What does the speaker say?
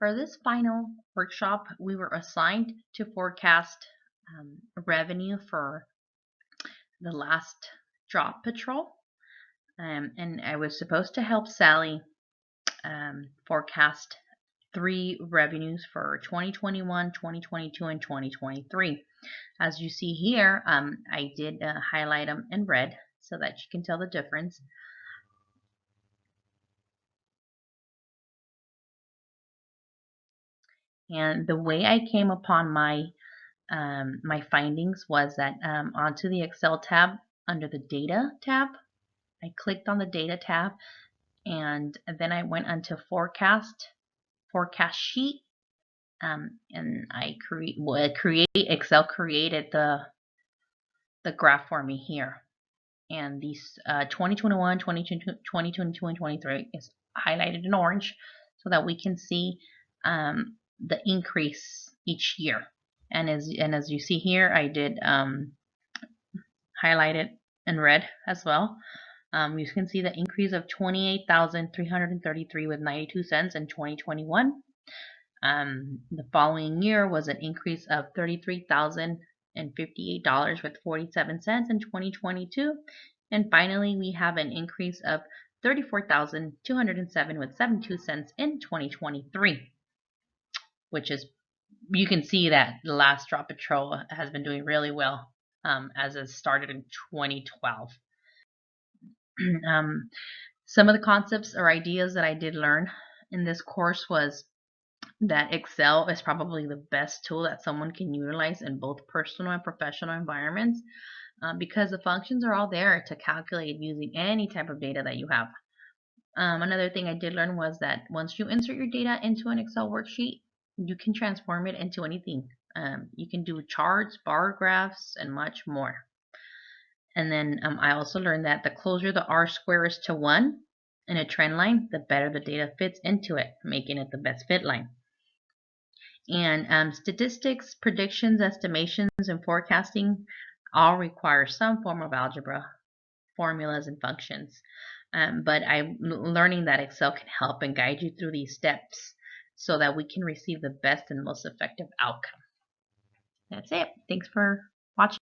For this final workshop, we were assigned to forecast revenue for the last drop patrol, and I was supposed to help Sally forecast 3 revenues for 2021, 2022, and 2023. As you see here, I did highlight them in red so that you can tell the difference. And the way I came upon my findings was that onto the Excel tab under the Data tab, I clicked on the Data tab, and then I went onto Forecast Sheet, and Excel created the graph for me here. And these 2021, 2022, and 23 is highlighted in orange so that we can see the increase each year. And as you see here, I did highlight it in red as well. You can see the increase of 28,333 with 92 cents in 2021. The following year was an increase of $33,058 with 47 cents in 2022. And finally, we have an increase of 34,207 with 72 cents in 2023, which is, you can see that the last drop patrol has been doing really well, as it started in 2012. Some of the concepts or ideas that I did learn in this course was that Excel is probably the best tool that someone can utilize in both personal and professional environments, because the functions are all there to calculate using any type of data that you have. Another thing I did learn was that once you insert your data into an Excel worksheet, you can transform it into anything. You can do charts, bar graphs, and much more. And then I also learned that the closer the R-square is to 1 in a trend line, the better the data fits into it, making it the best fit line. And statistics, predictions, estimations, and forecasting all require some form of algebra, formulas, and functions. But I'm learning that Excel can help and guide you through these steps so that we can receive the best and most effective outcome. That's it. Thanks for watching.